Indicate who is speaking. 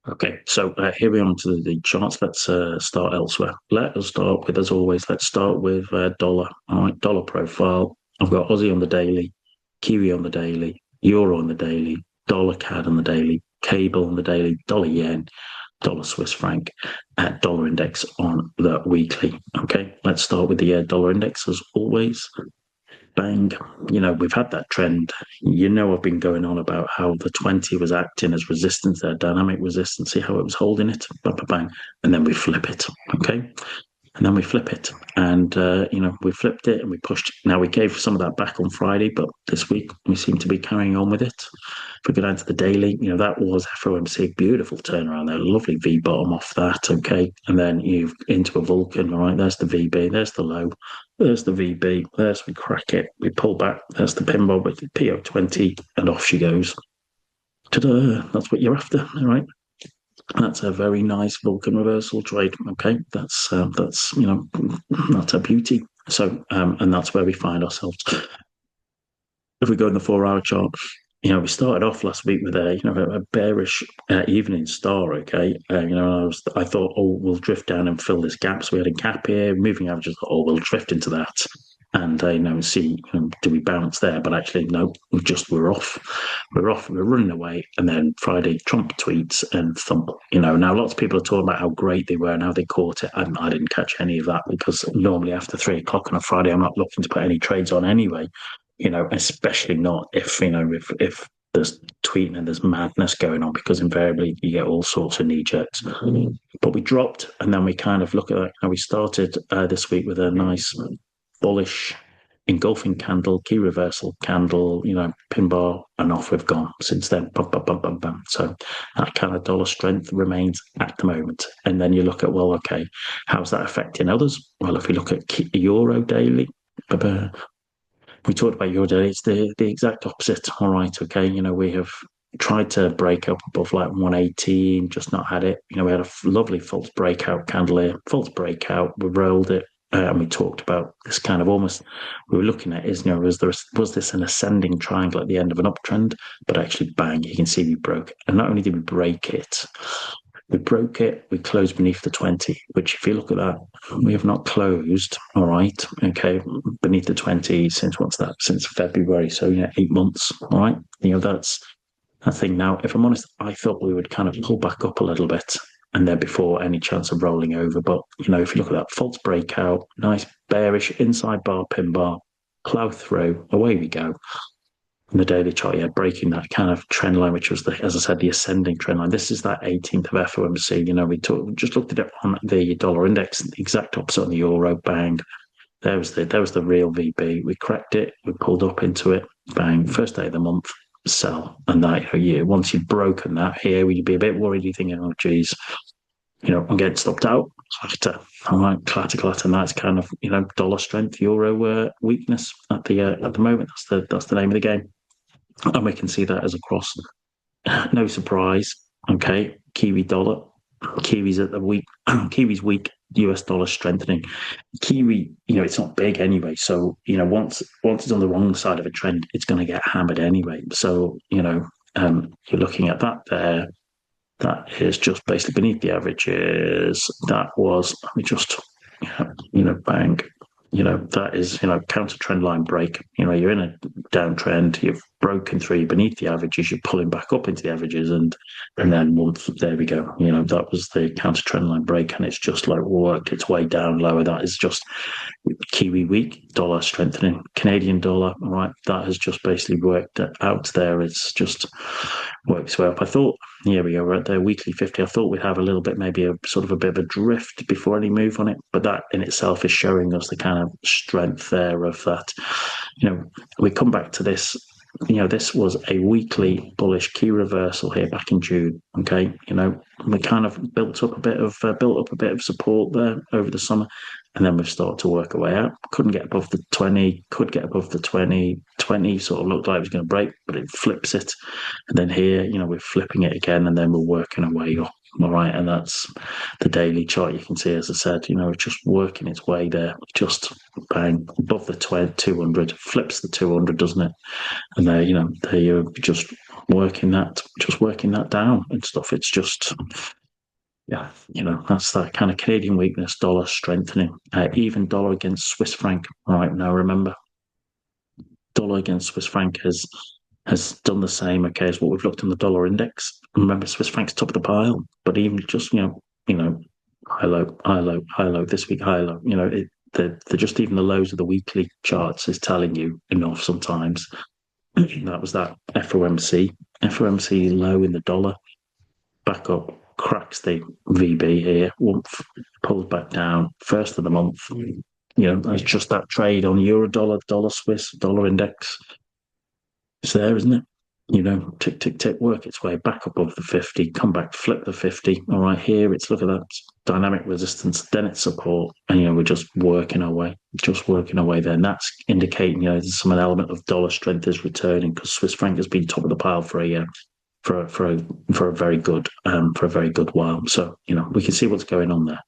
Speaker 1: Okay, so here we are onto the charts. Let's start elsewhere. Let us start with, as always, let's start with dollar. All right, dollar profile. I've got Aussie on the daily, Kiwi on the daily, Euro on the daily, dollar CAD on the daily, cable on the daily, dollar yen, dollar Swiss franc, dollar index on the weekly. Okay, let's start with the dollar index as always. Bang. We've had that trend. I've been going on about how the 20 was acting as resistance there, dynamic resistance, see how it was holding it, bang, bang, bang, and then we flip it. Okay. And then we flip it. And, we flipped it and we pushed. Now, we gave some of that back on Friday, but this week we seem to be carrying on with it. If we go down to the daily, that was FOMC, beautiful turnaround there, lovely V bottom off that. Okay. And then you've into a Vulcan. All right. There's the VB, there's the low, there's the VB, there's we crack it, we pull back, there's the pin bob with the PO20, and off she goes. Ta-da! That's what you're after. All right. That's a very nice Vulcan reversal trade. Okay, that's that's a beauty. So and that's where we find ourselves. If we go in the 4 hour chart, we started off last week with a bearish evening star. Okay, I thought, oh, we'll drift down and fill this gap. So we had a gap here, moving averages. Oh, we'll drift into that, and see, do we bounce there? But actually, no, we're off. We're running away. And then Friday, Trump tweets and thump. Now lots of people are talking about how great they were and how they caught it. I didn't catch any of that because normally after 3 o'clock on a Friday, I'm not looking to put any trades on anyway. Especially not if there's tweeting and there's madness going on, because invariably you get all sorts of knee jerks. But we dropped, and then we kind of look at that. How we started this week with a nice bullish engulfing candle, key reversal candle, pin bar, and off we've gone since then. Bum, bum, bum, bum, bum. So that kind of dollar strength remains at the moment. And then you look at, well, okay, how's that affecting others? Well, if we look at Euro daily, we talked about Euro daily, it's the exact opposite. All right, okay, we have tried to break up above like 118, just not had it. We had a lovely false breakout candle here, false breakout, we rolled it. And we talked about this kind of almost, we were looking at is, was this an ascending triangle at the end of an uptrend? But actually, bang, you can see we broke. And not only did we break it, we closed beneath the 20, which if you look at that, we have not closed, all right, okay, beneath the 20 since what's that? Since February. So, 8 months, all right. That's a thing. Now, if I'm honest, I thought we would kind of pull back up a little bit and then before any chance of rolling over. But, if you look at that false breakout, nice bearish inside bar, pin bar, plow through, away we go. In the daily chart, breaking that kind of trend line, which was as I said, the ascending trend line. This is that 18th of FOMC. We just looked at it on the dollar index, the exact opposite on the euro. Bang, there was the real VB. We cracked it. We pulled up into it. Bang, first day of the month, sell. And that once you've broken that, here you'd be a bit worried. You're thinking, oh geez, I'm getting stopped out. Clatter. All right, clatter, and that's kind of dollar strength, euro weakness at the moment. That's the name of the game. And we can see that as a cross. No surprise. Okay. Kiwi dollar. Kiwi's at the week. Kiwi's weak. US dollar strengthening. Kiwi, it's not big anyway. So, once it's on the wrong side of a trend, it's going to get hammered anyway. So, you're looking at that there. That is just basically beneath the averages. Let me just, bang. That is, counter trend line break. You're in a downtrend, you've broken through beneath the averages, you're pulling back up into the averages, and then there we go. That was the counter trend line break, and it's just like worked its way down lower. That is just Kiwi weak, dollar strengthening, Canadian dollar. All right, that has just basically worked out there. It's just worked its way up. I thought, here we go, we're at the weekly 50. I thought we'd have a little bit, maybe a sort of a bit of a drift before any move on it, but that in itself is showing us the kind of strength there of that. We come back to this. This was a weekly bullish key reversal here back in June. Okay, we kind of built up a bit of support there over the summer, and then we've started to work our way out. Couldn't get above the 20, could get above the 20. 20 sort of looked like it was going to break, but it flips it, and then here, we're flipping it again, and then we're working our way up. All right, and that's the daily chart. You can see, as I said, it's just working its way there, just bang above the 200, flips the 200, doesn't it? And there, there you're just working that down and stuff. It's just, yeah, that's that kind of Canadian weakness, dollar strengthening, even dollar against Swiss franc. Right now, remember, dollar against Swiss franc has done the same. Okay, as what we've looked in the dollar index. Remember, Swiss franc's top of the pile, but even just high low, high low, high low this week, high low. They're just even the lows of the weekly charts is telling you enough sometimes. That was that FOMC low in the dollar, back up, cracks the VB here, woomph, pulls back down, first of the month. That's just that trade on euro dollar, dollar Swiss, dollar index. It's there, isn't it? Tick, tick, tick, work its way back above the 50, come back, flip the 50. All right, here it's, look at that dynamic resistance, then it's support. And, we're just working our way there. And that's indicating, there's some element of dollar strength is returning because Swiss franc has been top of the pile for a very good while. So, we can see what's going on there.